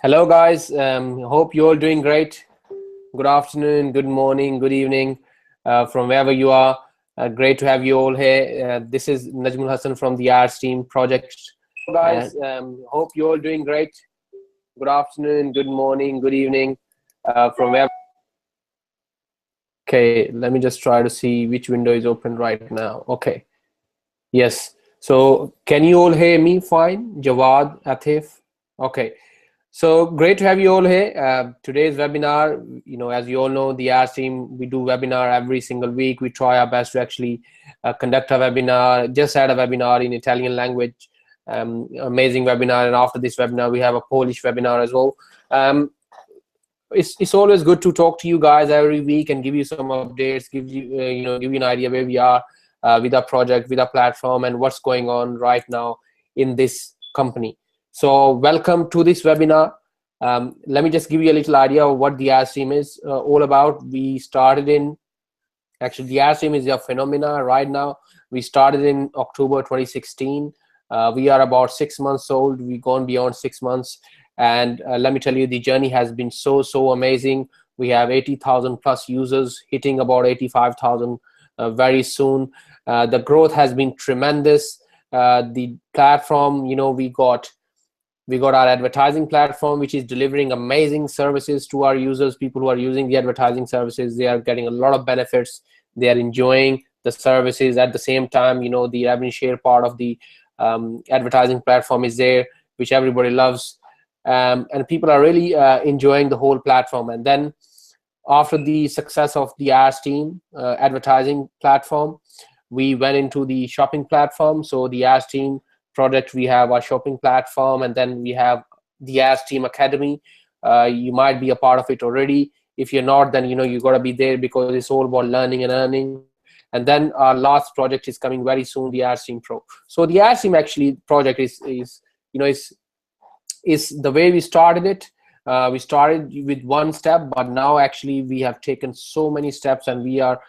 Hello, guys. Hope you're all doing great. Good afternoon, good morning, good evening, from wherever you are. Great to have you all here. This is Najmul Hassan from the TAT project. Hello, guys. Hope you're all doing great. Good afternoon, good morning, good evening, from wherever. Okay, let me just try to see which window is open right now. Okay. Yes. So, can you all hear me fine? Jawad, Atif? Okay. So great to have you all here. Today's webinar, as you all know, the TheAdsTEAM, we do webinar every single week. We try our best to actually conduct a webinar. Just had a webinar in Italian language, amazing webinar. And after this webinar, we have a Polish webinar as well. It's always good to talk to you guys every week and give you some updates, give you give you an idea where we are with our project, with our platform, and what's going on right now in this company. So welcome to this webinar. Let me just give you a little idea of what the TheAdsTEAM is all about. We started in, actually the TheAdsTEAM is a phenomena right now. We started in October 2016. We are about 6 months old. We've gone beyond 6 months. And let me tell you, the journey has been so amazing. We have 80,000 plus users, hitting about 85,000 very soon. The growth has been tremendous. The platform, we got our advertising platform, which is delivering amazing services to our users. People who are using the advertising services, they are getting a lot of benefits. They are enjoying the services. At the same time, the revenue share part of the advertising platform is there, which everybody loves. And people are really enjoying the whole platform. And then after the success of the TheAdsTEAM advertising platform, we went into the shopping platform. So the TheAdsTEAM product, we have our shopping platform, and then we have the TheAdsTEAM Academy. You might be a part of it already. If you're not, then you got to be there, because it's all about learning and earning. And then our last project is coming very soon, the TheAdsTEAM Pro. So the TheAdsTEAM actually project is the way we started it. We started with one step, but now actually we have taken so many steps, and we are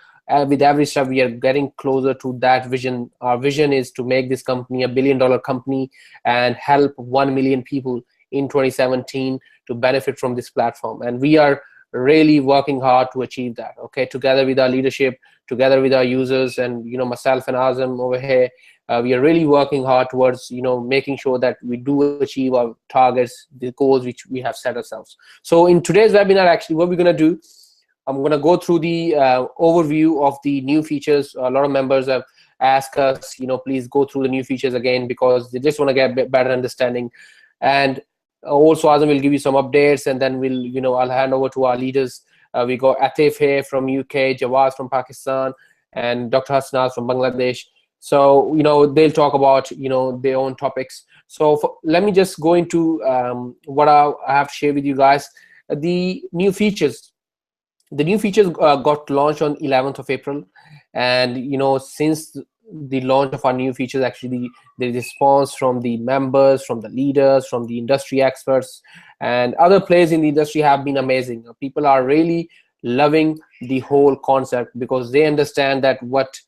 with every step we are getting closer to that vision. Our vision is to make this company a $1 billion company and help 1 million people in 2017 to benefit from this platform. And we are really working hard to achieve that, okay, together with our leadership, together with our users, and myself and Azam over here. We are really working hard towards making sure that we do achieve our targets, the goals which we have set ourselves. So in today's webinar, actually what we're going to do, I'm going to go through the overview of the new features. A lot of members have asked us, please go through the new features again, because they just want to get a better understanding. And also Azam will give you some updates, and then I'll hand over to our leaders. We got Atif here from UK, Jawad from Pakistan, and Dr. Hassanaz from Bangladesh. So they'll talk about their own topics. So let me just go into what I have to share with you guys. The new features. The new features got launched on 11th of April, and since the launch of our new features, actually the response from the members, from the leaders, from the industry experts, and other players in the industry have been amazing. People are really loving the whole concept, because they understand that what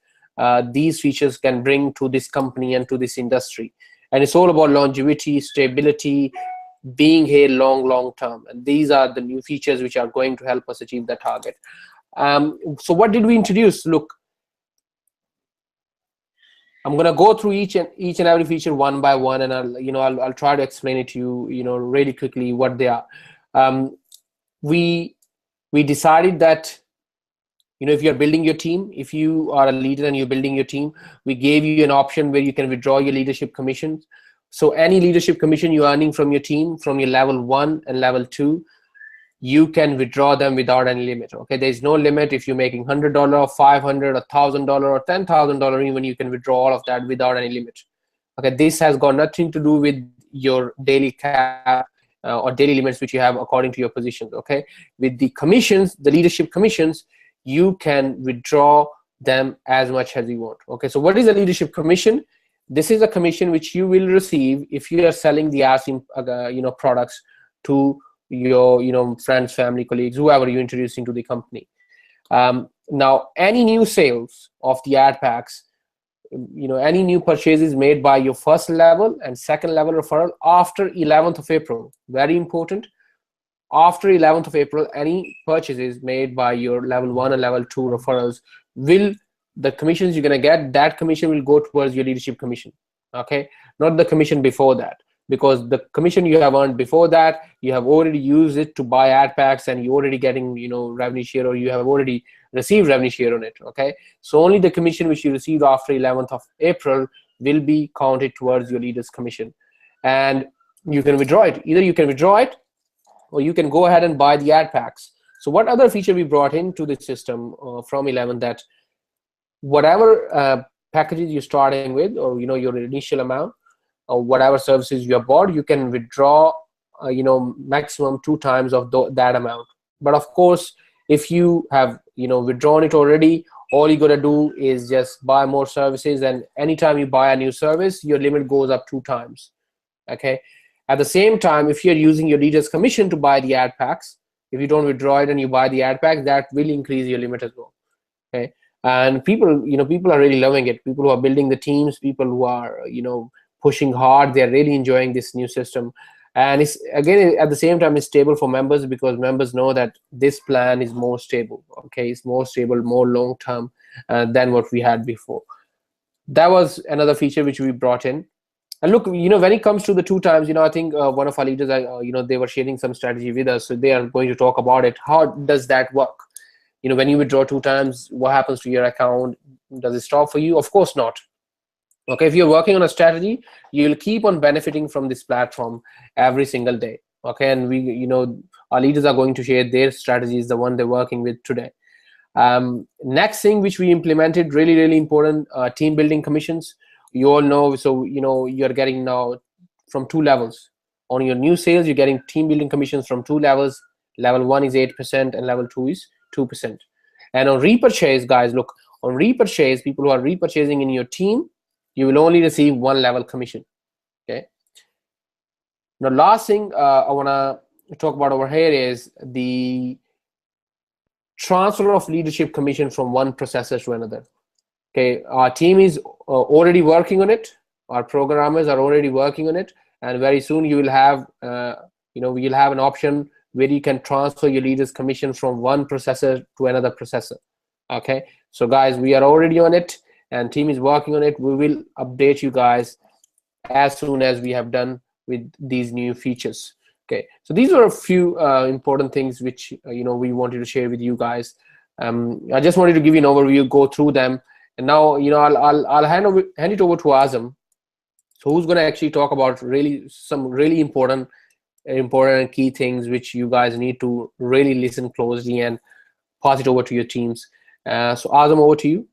these features can bring to this company and to this industry. And it's all about longevity, stability, being here long term. And these are the new features which are going to help us achieve that target. So what did we introduce? Look, I'm going to go through each and every feature one by one, and I'll try to explain it to you, really quickly what they are. We decided that if you're building your team, if you are a leader and you're building your team, we gave you an option where you can withdraw your leadership commissions. So any leadership commission you're earning from your team, from your level 1 and level 2, you can withdraw them without any limit. Okay, there's no limit. If you're making $100, $500, $1,000, or $10,000, even, you can withdraw all of that without any limit. Okay, this has got nothing to do with your daily cap or daily limits which you have according to your positions. Okay, with the commissions, the leadership commissions, you can withdraw them as much as you want. Okay, so what is a leadership commission? This is a commission which you will receive if you are selling the TheAdsTEAM products to your friends, family, colleagues, whoever you're introducing to the company. Now, any new sales of the ad packs, any new purchases made by your first level and second level referral after 11th of April, very important, after 11th of April, any purchases made by your level 1 and level 2 referrals will, the commissions you're going to get, that commission will go towards your leadership commission. Okay, not the commission before that, because the commission you have earned before that, you have already used it to buy ad packs, and you're already getting, you know, revenue share, or you have already received revenue share on it. Okay, so only the commission which you received after 11th of April will be counted towards your leaders commission, and you can withdraw it. Either you can withdraw it, or you can go ahead and buy the ad packs. So what other feature we brought into the system from 11, that whatever packages you're starting with, or, you know, your initial amount, or whatever services you have bought, you can withdraw, you know, maximum 2 times of that amount. But of course, if you have, you know, withdrawn it already, all you got to do is just buy more services, and anytime you buy a new service, your limit goes up 2 times. Okay, at the same time, if you're using your leaders commission to buy the ad packs, if you don't withdraw it and you buy the ad packs, that will increase your limit as well. Okay, and people, you know, people are really loving it. People who are building the teams, people who are, you know, pushing hard, they're really enjoying this new system. And it's, again, at the same time, it's stable for members, because members know that this plan is more stable. Okay, it's more stable, more long term than what we had before. That was another feature which we brought in. And look, you know, when it comes to the 2 times, you know, I think one of our leaders, you know, they were sharing some strategy with us, so they are going to talk about it. How does that work? You know, when you withdraw 2 times, what happens to your account? Does it stop for you? Of course not. Okay, if you're working on a strategy, you'll keep on benefiting from this platform every single day. Okay, and we, you know, our leaders are going to share their strategies, the one they're working with today. Next thing which we implemented, really, really important, team building commissions. You all know, so, you know, you're getting now from 2 levels. On your new sales, you're getting team building commissions from 2 levels. Level 1 is 8%, and level 2 is 2%. And on repurchase, guys, look, on repurchase, people who are repurchasing in your team, you will only receive 1 level commission. Okay. Now, last thing I want to talk about over here is the transfer of leadership commission from one processor to another. Okay, our team is already working on it. Our programmers are already working on it, and very soon you will have, you know, we'll have an option where you can transfer your leaders commission from one processor to another processor. Okay, so guys, we are already on it, and team is working on it. We will update you guys as soon as we have done with these new features. Okay, so these are a few important things which, you know, we wanted to share with you guys. I just wanted to give you an overview, go through them, and now, you know, I'll hand it over to Azam, so who's going to actually talk about some really important and key things which you guys need to really listen closely and pass it over to your teams. So Azam, over to you.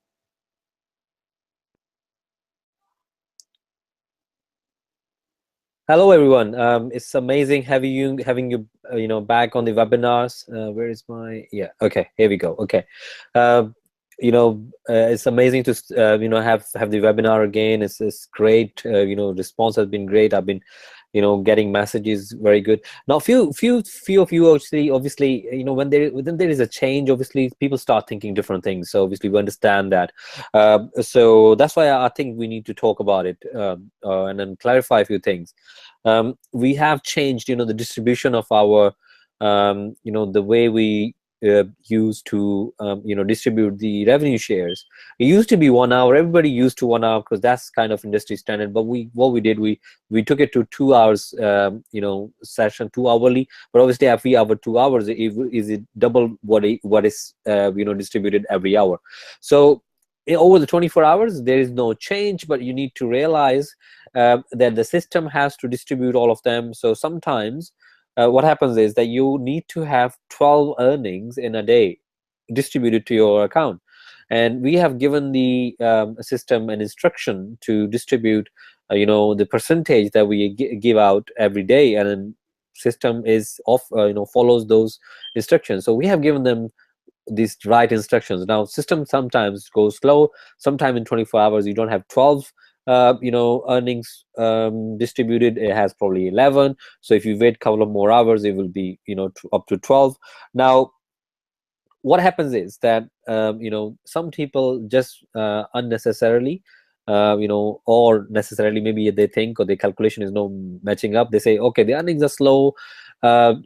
Hello, everyone. It's amazing having you you know, back on the webinars. Where is my, yeah, okay, here we go. Okay, you know, it's amazing to you know, have the webinar again. It's great. You know, response has been great. I've been, you know, getting messages very good. Now, few of you obviously, you know, when there is a change, obviously people start thinking different things. So obviously we understand that. So that's why I think we need to talk about it and then clarify a few things. We have changed, you know, the distribution of our, you know, the way we used to you know, distribute the revenue shares. It used to be 1 hour. Everybody used to 1 hour because that's kind of industry standard. But what we did, we took it to 2 hours, you know, session, 2 hourly. But obviously every hour 2 hours is it double what is you know, distributed every hour. So over the 24 hours there is no change, but you need to realize that the system has to distribute all of them. So sometimes what happens is that you need to have 12 earnings in a day distributed to your account, and we have given the system an instruction to distribute you know, the percentage that we give out every day, and then system is you know, follows those instructions. So we have given them these right instructions. Now, system sometimes goes slow. Sometime in 24 hours you don't have 12 you know, earnings distributed. It has probably 11. So if you wait a couple of more hours, it will be, you know, up to 12. Now, what happens is that you know, some people just unnecessarily you know, or necessarily maybe they think, or the calculation is not matching up. They say, okay, the earnings are slow,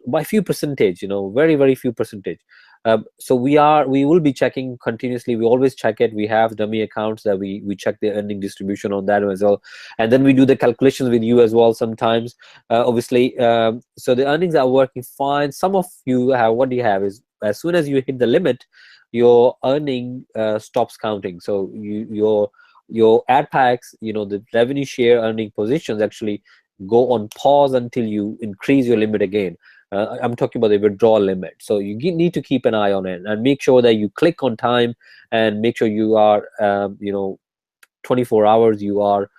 by few percentage, very, very few percentage. So we will be checking continuously. We always check it. We have dummy accounts that we check the earning distribution on that as well, and then we do the calculations with you as well sometimes, obviously. So the earnings are working fine. Some of you have, what do you have is, as soon as you hit the limit, your earning stops counting. So your ad packs, the revenue share earning positions actually go on pause until you increase your limit again. I'm talking about the withdrawal limit. So you need to keep an eye on it and make sure that you click on time, and make sure you are 24 hours you are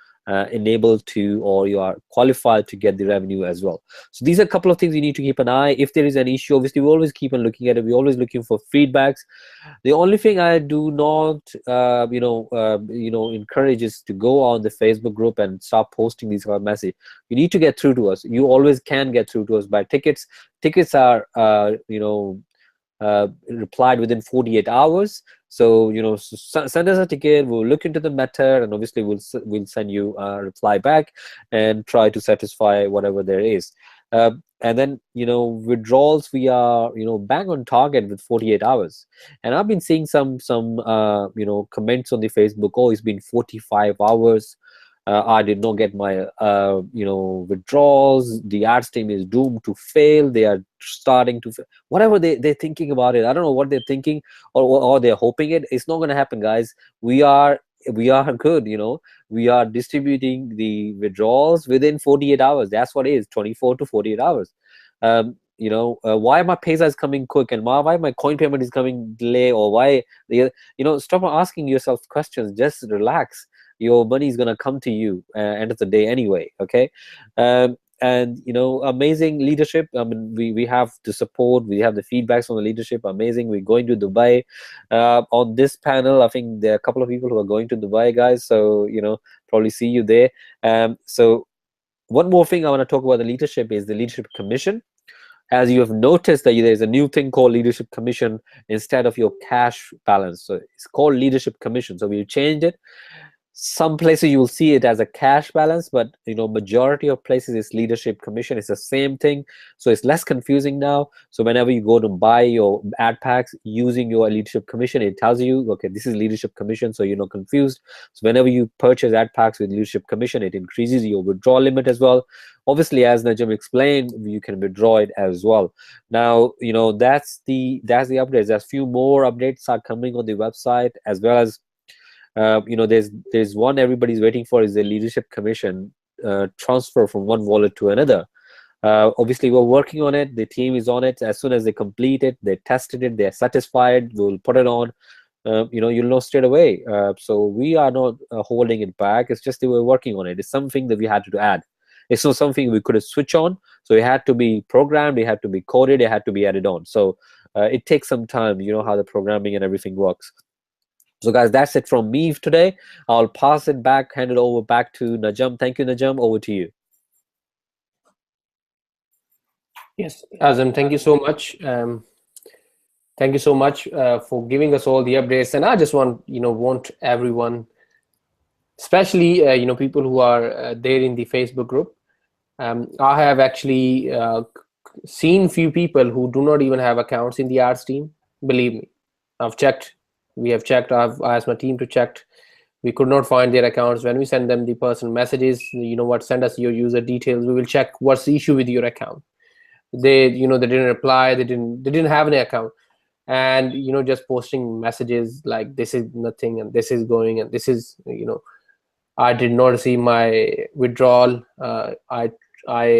enabled to, or you are qualified to get the revenue as well. So these are a couple of things you need to keep an eye. If there is an issue, obviously we always keep on looking at it. We're always looking for feedbacks. The only thing I do not encourage is to go on the Facebook group and start posting these kind of message. You need to get through to us. You always can get through to us by tickets. Tickets are replied within 48 hours. So send us a ticket, we'll look into the matter, and obviously we'll send you a reply back and try to satisfy whatever there is. And then withdrawals, we are bang on target with 48 hours. And I've been seeing some comments on the Facebook, oh, it's been 45 hours, I did not get my withdrawals, the ads team is doomed to fail, they are starting to fail. Whatever they're thinking about it, I don't know what they're thinking, or they're hoping it's not going to happen, guys. We are good. We are distributing the withdrawals within 48 hours. That's what it is, 24 to 48 hours. Why my paysa is coming quick, and why my coin payment is coming delay, or why stop asking yourself questions. Just relax. Your money is going to come to you end of the day anyway. Okay. And amazing leadership. I mean, we have the support, we have the feedbacks on the leadership. Amazing. We're going to Dubai on this panel. I think there are a couple of people who are going to Dubai, guys, so probably see you there. So one more thing I want to talk about the leadership is the leadership commission. As you have noticed, that there's a new thing called leadership commission instead of your cash balance. So it's called leadership commission. So we changed it. Some places you will see it as a cash balance, but majority of places it's leadership commission. It's the same thing, so it's less confusing now. So whenever you go to buy your ad packs using your leadership commission, it tells you, okay, this is leadership commission, so you're not confused. So whenever you purchase ad packs with leadership commission, it increases your withdrawal limit as well. Obviously, as Najam explained, you can withdraw it as well. Now that's the updates. There's few more updates are coming on the website, as well as there's one everybody's waiting for, is the leadership commission transfer from one wallet to another. Obviously we're working on it, the team is on it. As soon as they complete it, they tested it, they're satisfied, we'll put it on. You'll know straight away. So we are not holding it back. It's just that we're working on it. It's something that we had to add. It's not something we could switch on, so it had to be programmed, it had to be coded, it had to be added on. So it takes some time, how the programming and everything works. So guys, that's it from me today. I'll pass it back, hand it over back to Najam. Thank you, Najam. Over to you. Yes, Azam, thank you so much. Thank you so much for giving us all the updates. And I just want everyone, especially people who are there in the Facebook group. I have actually seen few people who do not even have accounts in the TheAdsTEAM. Believe me, I've checked. We have checked. I've asked my team to check. We could not find their accounts. When we send them the personal messages, send us your user details. We will check what's the issue with your account. They didn't reply. They didn't have an account, and just posting messages like this is nothing and this is going and this is I did not receive my withdrawal. I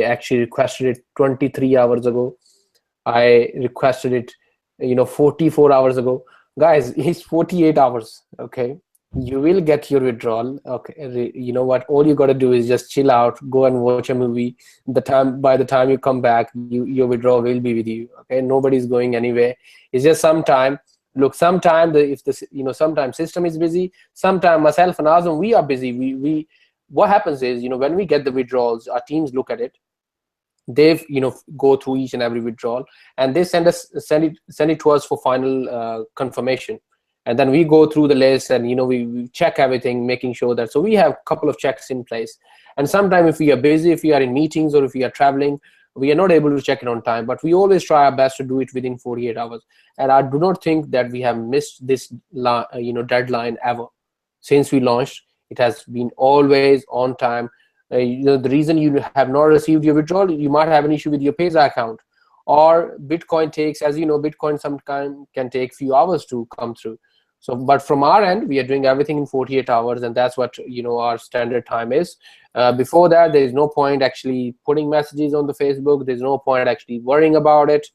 actually requested it 23 hours ago. I requested it 44 hours ago. Guys, it's 48 hours. Okay, you will get your withdrawal. Okay, what, all you got to do is just chill out, go and watch a movie. By the time you come back, your withdrawal will be with you. Okay, nobody's going anywhere. It's just sometime. Look, sometimes sometimes system is busy. Sometimes myself and Azam, we are busy. We what happens is when we get the withdrawals, our teams look at it. They go through each and every withdrawal, and they send it to us for final confirmation. And then we go through the list, and we check everything, making sure that, so we have a couple of checks in place. And sometimes if we are busy, if we are in meetings or if we are traveling, we are not able to check it on time, but we always try our best to do it within 48 hours. And I do not think that we have missed this deadline ever since we launched. It has been always on time. The reason you have not received your withdrawal, you might have an issue with your Payza account, or Bitcoin takes, as you know, Bitcoin sometimes can take few hours to come through. So, but from our end, we are doing everything in 48 hours, and that's what our standard time is. Before that, there is no point actually putting messages on the Facebook. There's no point actually worrying about it.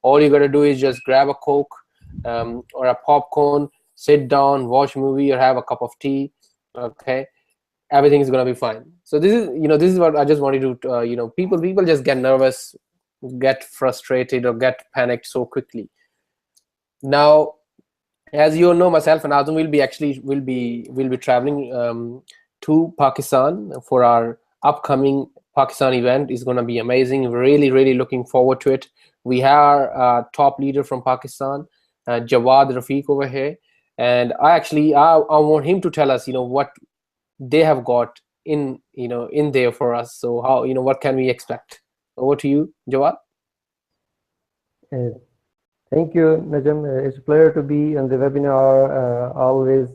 All you got to do is just grab a Coke or a popcorn, sit down, watch a movie, or have a cup of tea. Okay, everything is gonna be fine. So this is what I just wanted to people just get nervous, get frustrated, or get panicked so quickly. Now, as you know, myself and Azam will be traveling to Pakistan for our upcoming Pakistan event. Is going to be amazing. We're really looking forward to it. We have a top leader from Pakistan, Jawad Rafiq over here, and I want him to tell us what they have got in there for us. So how what can we expect? Over to you, Jawad. Thank you, Najam. It's a pleasure to be on the webinar always,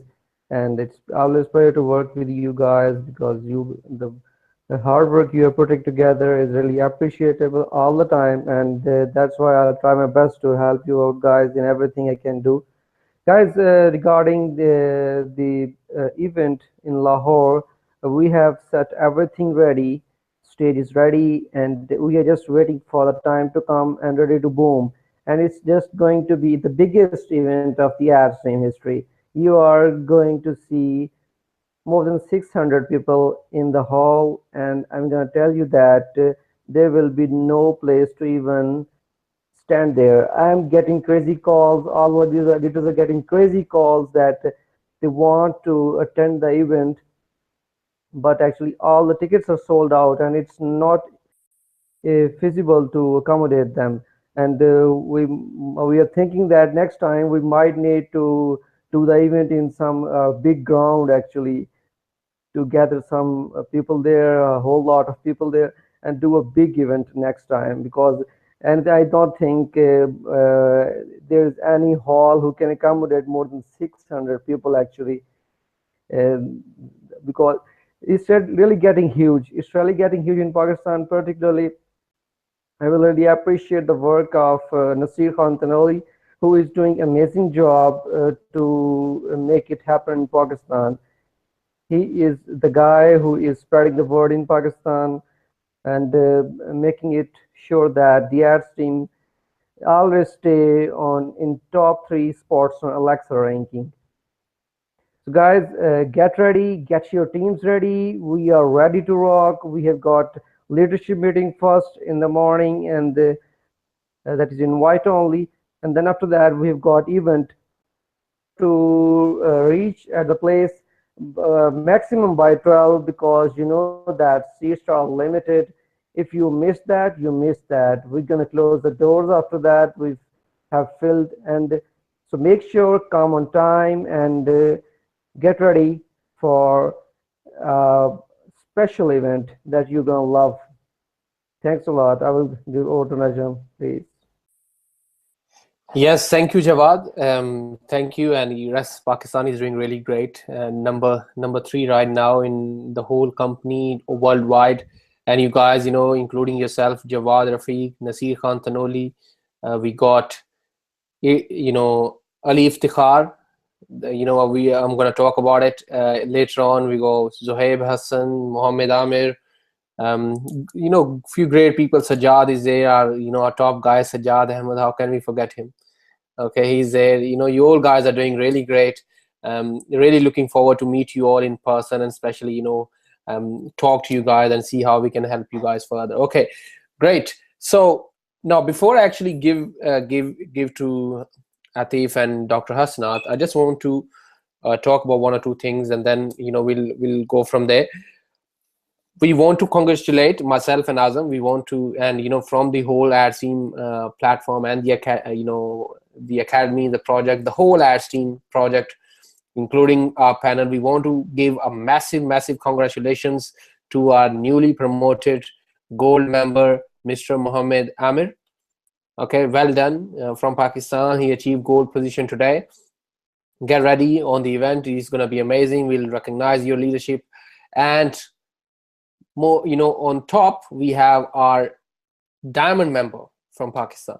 and it's always a pleasure to work with you guys, because the hard work you are putting together is really appreciable all the time, and that's why I'll try my best to help you out, guys, in everything I can do. Guys, regarding the event in Lahore, we have set everything ready. Stage is ready, and we are just waiting for the time to come and ready to boom. And it's just going to be the biggest event of the TheAdsTEAM history. You are going to see more than 600 people in the hall, and I'm going to tell you that there will be no place to even stand there. I'm getting crazy calls. All of these editors are getting crazy calls that they want to attend the event, but actually all the tickets are sold out, and it's not feasible to accommodate them. And we are thinking that next time we might need to do the event in some big ground, actually, to gather some people there, a whole lot of people there, and do a big event next time. And I don't think there's any hall who can accommodate more than 600 people, actually, because it's really getting huge. It's really getting huge in Pakistan, particularly. I will really appreciate the work of Nasir Khan Tanoli, who is doing an amazing job to make it happen in Pakistan. He is the guy who is spreading the word in Pakistan and making it sure that the TheAdsTEAM always stay in top 3 spots on Alexa ranking. So guys, get ready, get your teams ready. We are ready to rock. We have got leadership meeting first in the morning, and that is invite only. And then after that, we have got event to reach at the place maximum by 12, because you know that seats are limited. If you miss that, you miss that. We're gonna close the doors after that. We have filled, and so make sure come on time and get ready for a special event that you're gonna love. Thanks a lot. I will give over to Najam, please. Yes, thank you, Jawad. Thank you, and yes, Pakistan is doing really great. Number 3 right now in the whole company worldwide, and you guys, including yourself, Jawad Rafiq, Nasir Khan Tanoli, we got, Ali Iftikhar. I'm going to talk about it later on. We go Zohaib Hassan, Mohammed Amir. Few great people. Sajjad is there. Our top guy, Sajjad Ahmed. How can we forget him? Okay, he's there. You all guys are doing really great. Really looking forward to meet you all in person, and especially talk to you guys and see how we can help you guys further. Okay, great. So now, before I actually give to Atif and Dr. Hasnath, I just want to talk about 1 or 2 things, and then we'll go from there. We want to congratulate myself and Azam. We want to, and from the whole TheAdsTEAM platform and the academy, the project, the whole TheAdsTEAM project, including our panel, we want to give a massive congratulations to our newly promoted gold member, Mr. Mohammed Amir. Okay, well done from Pakistan. He achieved gold position today. Get ready on the event. It's going to be amazing. We'll recognize your leadership. And more, on top, we have our diamond member from Pakistan.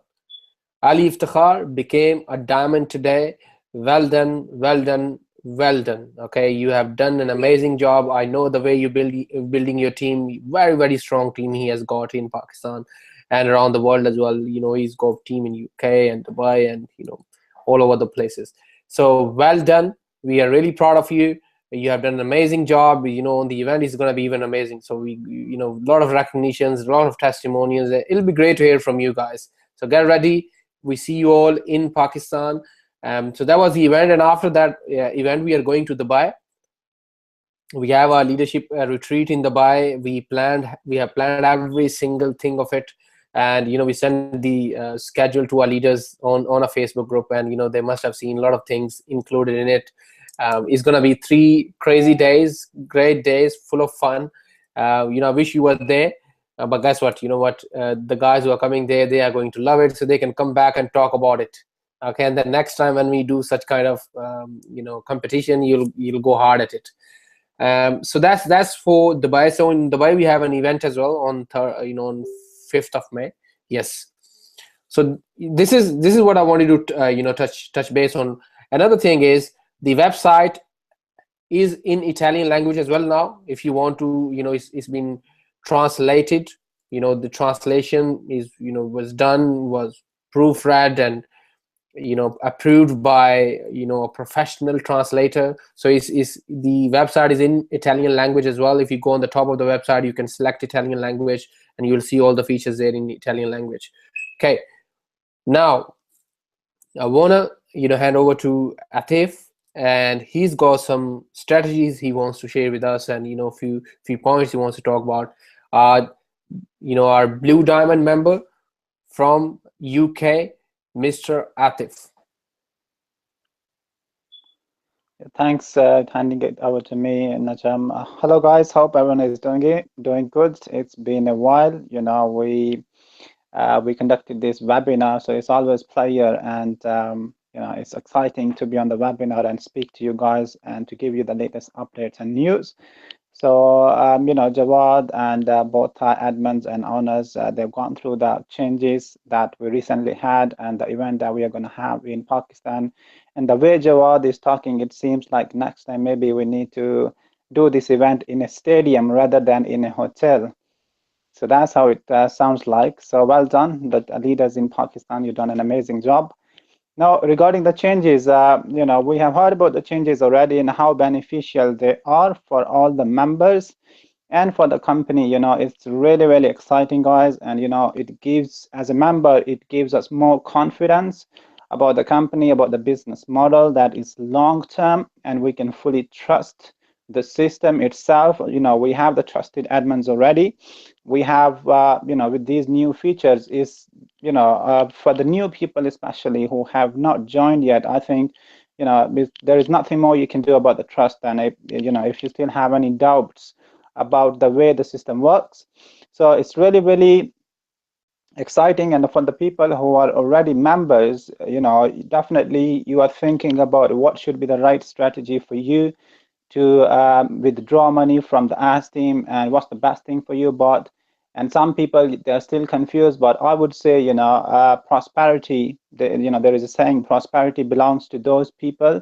Ali Iftikhar became a diamond today. Well done, well done, well done. Okay, you have done an amazing job. I know the way you building your team. Very, very strong team he has got in Pakistan and around the world as well. He's got team in UK and Dubai and all over the places. So well done. We are really proud of you. You have done an amazing job. On the event is going to be even amazing. So we, a lot of recognitions, a lot of testimonials. It'll be great to hear from you guys. So get ready. We see you all in Pakistan. So that was the event, and after that event, we are going to Dubai. We have our leadership retreat in Dubai. We have planned every single thing of it, and we send the schedule to our leaders on a Facebook group, and they must have seen a lot of things included in it. It's gonna be 3 crazy days, great days, full of fun. I wish you were there. But guess what? The guys who are coming there, they are going to love it, so they can come back and talk about it. Okay, and then next time when we do such kind of competition, you'll go hard at it. So that's for Dubai. So in Dubai we have an event as well on on 5th of May. Yes. So this is what I wanted to touch base on. Another thing is the website is in Italian language as well now. If you want to, it's been translated. The translation is was proofread and approved by a professional translator. So it's the website is in Italian language as well. If you go on the top of the website, you can select Italian language and you'll see all the features there in Italian language. Okay, now I wanna hand over to Atif, and he's got some strategies he wants to share with us, and few points he wants to talk about. Our Blue Diamond member from UK, Mr. Atif. Thanks handing it over to me, Najam. Hello guys, hope everyone is doing good. It's been a while. We conducted this webinar, so it's always pleasure, and it's exciting to be on the webinar and speak to you guys and to give you the latest updates and news. So, Jawad and both admins and owners, they've gone through the changes that we recently had and the event that we are going to have in Pakistan. And the way Jawad is talking, it seems like next time maybe we need to do this event in a stadium rather than in a hotel. So that's how it sounds like. So well done, the leaders in Pakistan. You've done an amazing job. Now, regarding the changes, we have heard about the changes already and how beneficial they are for all the members and for the company. It's really, really exciting, guys. And, it gives, as a member, it gives us more confidence about the company, about the business model that is long-term, and we can fully trust the system itself. We have the trusted admins already. We have, with these new features is, for the new people, especially who have not joined yet, I think, there is nothing more you can do about the trust than, if you still have any doubts about the way the system works. So it's really, really exciting. And for the people who are already members, definitely you are thinking about what should be the right strategy for you to withdraw money from the TAT and what's the best thing for you. And some people, they're still confused, but I would say, prosperity, there is a saying, prosperity belongs to those people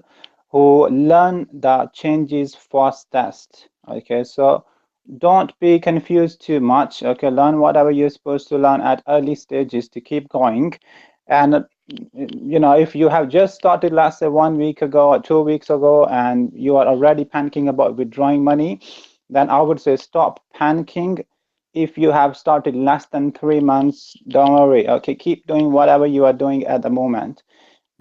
who learn the changes fastest. Okay, so don't be confused too much. Okay, learn whatever you're supposed to learn at early stages to keep going. And if you have just started, let's say 1 week ago or 2 weeks ago, and you are already panicking about withdrawing money, then I would say stop panicking. If you have started less than 3 months, don't worry. Okay, keep doing whatever you are doing at the moment,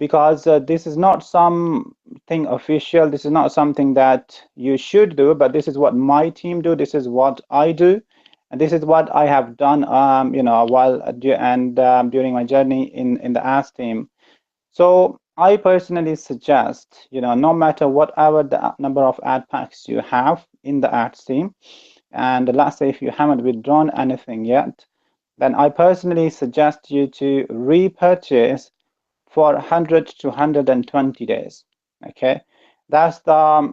because this is not something official. This is not something that you should do, but this is what my team do. This is what I do. And this is what I have done, during my journey in the TAT. So I personally suggest, no matter whatever the number of ad packs you have in the TAT, and let's say if you haven't withdrawn anything yet, then I personally suggest you to repurchase for 100 to 120 days. Okay, that's the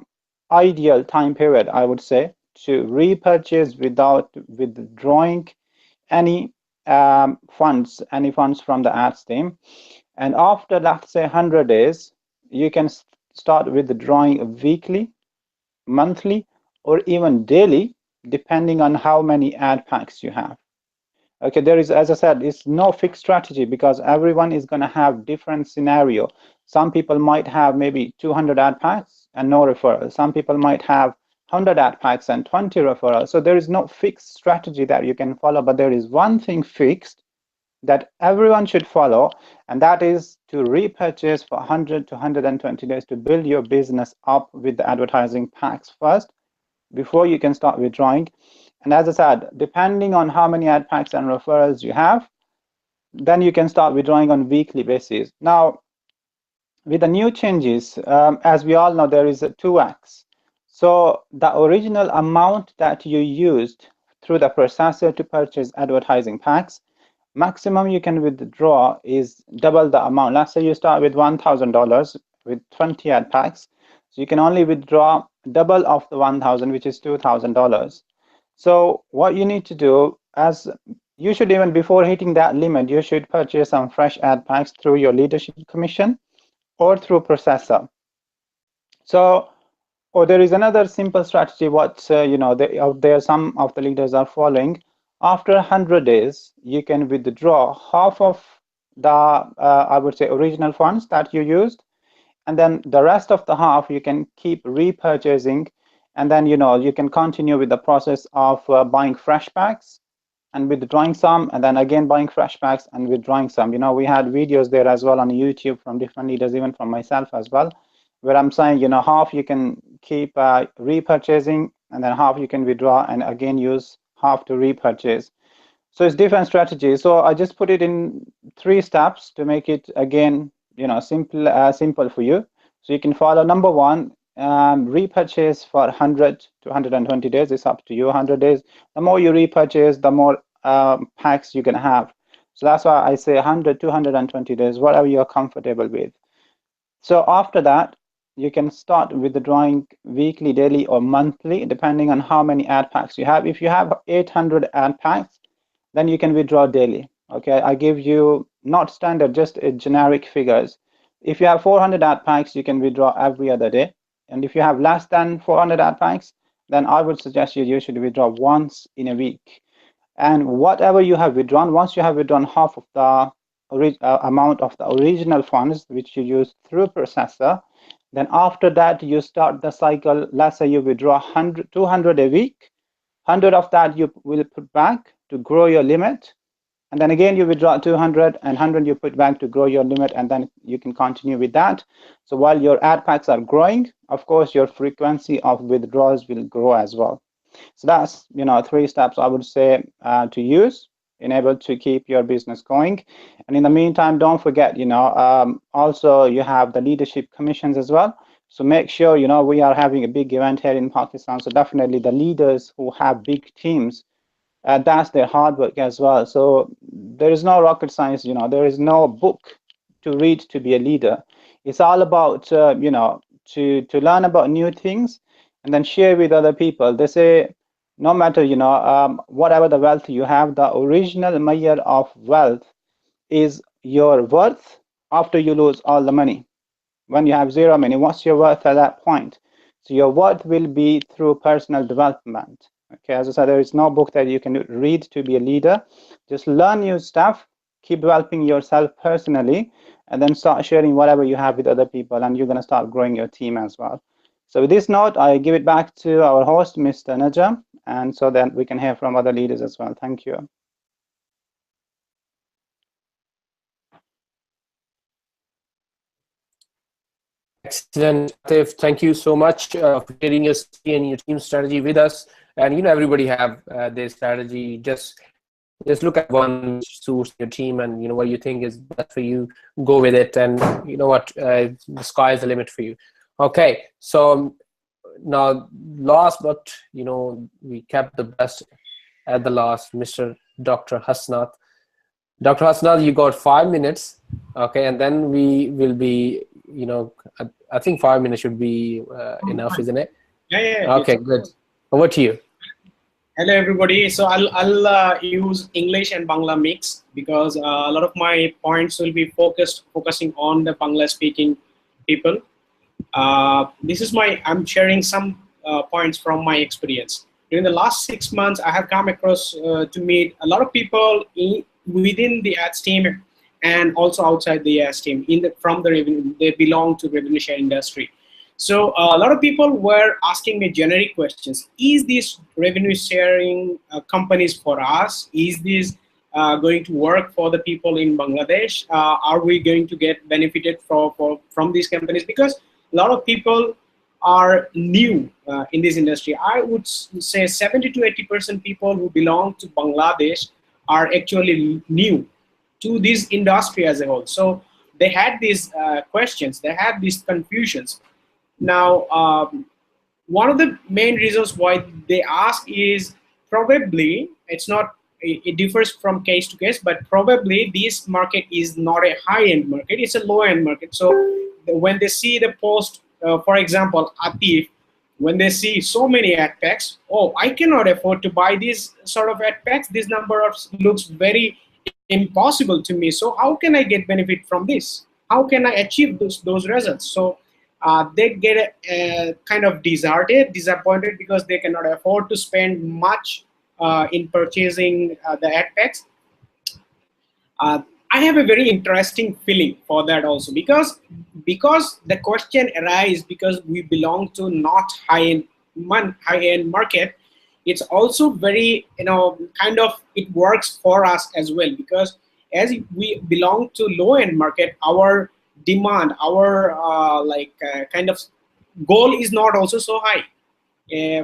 ideal time period, I would say, to repurchase without withdrawing any funds from the ads team. And after, let's say, 100 days, you can start withdrawing weekly, monthly, or even daily, depending on how many ad packs you have. Okay, there is, as I said, it's no fixed strategy because everyone is going to have different scenario. Some people might have maybe 200 ad packs and no referrals. Some people might have 100 ad packs and 20 referrals. So there is no fixed strategy that you can follow, but there is one thing fixed that everyone should follow, and that is to repurchase for 100 to 120 days to build your business up with the advertising packs first before you can start withdrawing. And as I said, depending on how many ad packs and referrals you have, then you can start withdrawing on weekly basis. Now, with the new changes, as we all know, there is a 2x. So the original amount that you used through the processor to purchase advertising packs, maximum you can withdraw is double the amount. Let's say you start with $1,000 with 20 ad packs. So you can only withdraw double of the 1,000, which is $2,000. So what you need to do, as you should, even before hitting that limit, you should purchase some fresh ad packs through your leadership commission or through processor. So, or there is another simple strategy. What out there, some of the leaders are following. After 100 days, you can withdraw half of the I would say original funds that you used, and then the rest of the half you can keep repurchasing, and then you can continue with the process of buying fresh packs and withdrawing some, and then again buying fresh packs and withdrawing some. We had videos there as well on YouTube from different leaders, even from myself as well, where I'm saying half you can keep repurchasing, and then half you can withdraw and again use half to repurchase. So it's different strategies. So I just put it in 3 steps to make it again simple for you, so you can follow. Number 1, repurchase for 100 to 120 days. It's up to you. 100 days, the more you repurchase, the more packs you can have. So that's why I say 100 to 120 days, whatever you're comfortable with. So after that, you can start withdrawing weekly, daily, or monthly, depending on how many ad packs you have. If you have 800 ad packs, then you can withdraw daily. Okay, I give you not standard, just generic figures. If you have 400 ad packs, you can withdraw every other day. And if you have less than 400 ad packs, then I would suggest you should withdraw once in a week. And whatever you have withdrawn, once you have withdrawn half of the amount of the original funds which you use through processor, then after that you start the cycle. Let's say you withdraw 200 a week. 100 of that you will put back to grow your limit, and then again you withdraw 200, and 100 you put back to grow your limit, and then you can continue with that. So while your ad packs are growing, of course your frequency of withdrawals will grow as well. So that's 3 steps I would say to use in able to keep your business going. And in the meantime, don't forget, also you have the leadership commissions as well. So make sure, we are having a big event here in Pakistan. So definitely the leaders who have big teams, that's their hard work as well. So there is no rocket science, there is no book to read to be a leader. It's all about, to learn about new things and then share with other people. They say, no matter, whatever the wealth you have, the original measure of wealth is your worth after you lose all the money. When you have zero money, what's your worth at that point? So your worth will be through personal development. Okay, as I said, there is no book that you can read to be a leader. Just learn new stuff, keep developing yourself personally, and then start sharing whatever you have with other people, and you're going to start growing your team as well. So with this note, I give it back to our host, Mr. Najam, and so that we can hear from other leaders as well. Thank you. Excellent, Atif. Thank you so much for sharing your strategy and your team strategy with us. And everybody have their strategy. Just look at one which suits your team, and what you think is best for you. Go with it, and what, the sky is the limit for you. Okay, so now last, but we kept the best at the last, Mr. Dr. Hasnath. Dr. Hasnath, you got 5 minutes, okay, and then we will be, I think 5 minutes should be enough, isn't it? Yeah. Okay, good. Over to you. Hello, everybody. So I'll use English and Bangla mix because a lot of my points will be focusing on the Bangla speaking people. I'm sharing some points from my experience. During the last 6 months, I have come across to meet a lot of people within the ads team and also outside the ads team from the revenue. They belong to revenue share industry. So a lot of people were asking me generic questions. Is this revenue sharing companies for us? Is this going to work for the people in Bangladesh? Are we going to get benefited from these companies? Because a lot of people are new in this industry. I would say 70 to 80% people who belong to Bangladesh are actually new to this industry as a whole. So they had these questions, they had these confusions. Now, one of the main reasons why they ask is probably, it differs from case to case, but probably this market is not a high-end market, it's a low-end market. So when they see the post, for example, Atif, when they see so many ad packs, oh, I cannot afford to buy these sort of ad packs, this number looks very impossible to me. So how can I get benefit from this? How can I achieve those results? So they get kind of disappointed because they cannot afford to spend much in purchasing the ad packs. I have a very interesting feeling for that also because the question arises because we belong to not high-end market. It's also very, kind of, it works for us as well because as we belong to low-end market, our demand, our kind of goal is not also so high.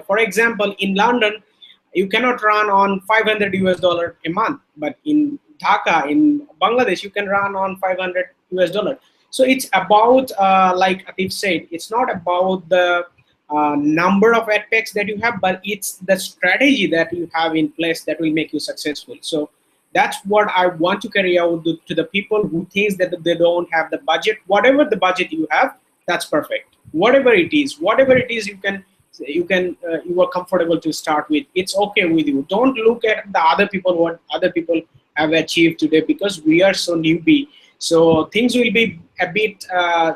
For example, in London, you cannot run on $500 a month, but in Dhaka, in Bangladesh, you can run on $500. So it's about, like Atif said, it's not about the number of ad packs that you have, but it's the strategy that you have in place that will make you successful. So that's what I want to carry out to the people who think that they don't have the budget. Whatever the budget you have, that's perfect. Whatever it is, you are comfortable to start with. It's okay with you. Don't look at the other people, what other people have achieved today, because we are so newbie. So things will be a bit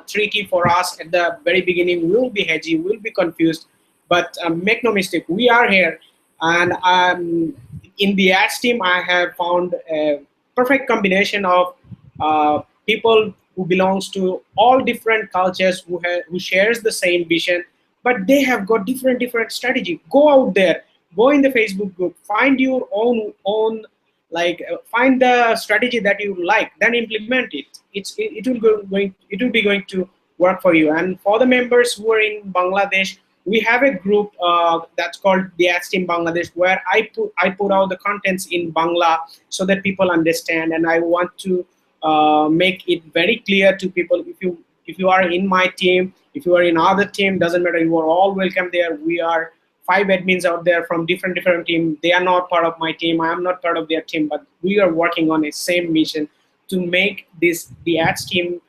tricky for us at the very beginning. We'll be hedgy, we'll be confused, but make no mistake, we are here. And in the ads team, I have found a perfect combination of people who belongs to all different cultures, who shares the same vision, but they have got different strategy. Go out there, go in the Facebook group, find your own find the strategy that you like, then implement it. It will be going to work for you. And for the members who are in Bangladesh, we have a group that's called TheAdsTEAM Bangladesh, where I put out the contents in Bangla so that people understand. And I want to make it very clear to people, if you are in my team, if you are in other team, doesn't matter, you are all welcome there. We are 5 admins out there from different teams. They are not part of my team, I am not part of their team, but we are working on a same mission to make the ads team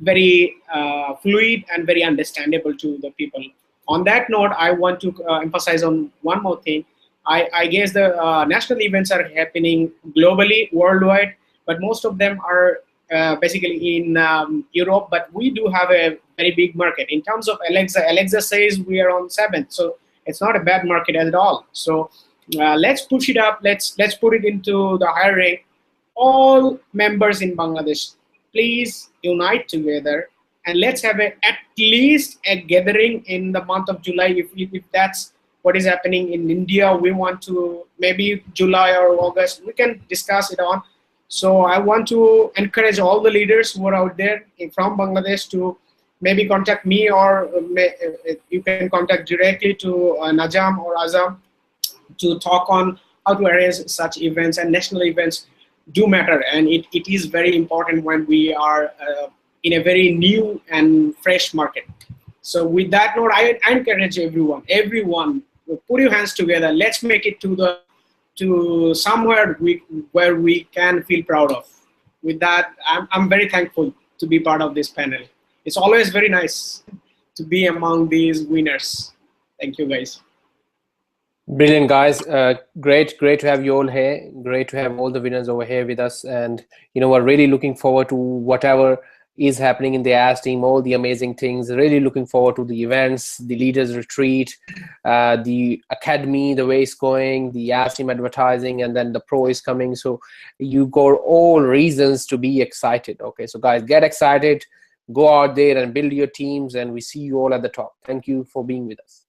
very fluid and very understandable to the people. On that note, I want to emphasize on one more thing. I guess the national events are happening globally, worldwide, but most of them are basically in Europe, but we do have a very big market. In terms of Alexa says we are on 7th, so it's not a bad market at all. So let's push it up, let's put it into the higher rank. All members in Bangladesh, please unite together and let's have at least a gathering in the month of July. If that's what is happening in India, we want to, maybe July or August, we can discuss it on. So I want to encourage all the leaders who are out there from Bangladesh to maybe contact me, or you can contact directly to Najam or Azam to talk on how to arrange such events. And national events do matter, and it is very important when we are in a very new and fresh market. So with that note, I encourage everyone, put your hands together. Let's make it to the to somewhere where we can feel proud of. With that, I'm very thankful to be part of this panel. It's always very nice to be among these winners. Thank you, guys. Brilliant, guys. Great to have you all here. Great to have all the winners over here with us. And we're really looking forward to whatever is happening in the TheAdsTEAM, all the amazing things. Really looking forward to the events, the leaders retreat, the academy, the way it's going, the TheAdsTEAM advertising, and then the pro is coming. So you got all reasons to be excited. Okay, so guys, get excited, go out there and build your teams, and we see you all at the top. Thank you for being with us.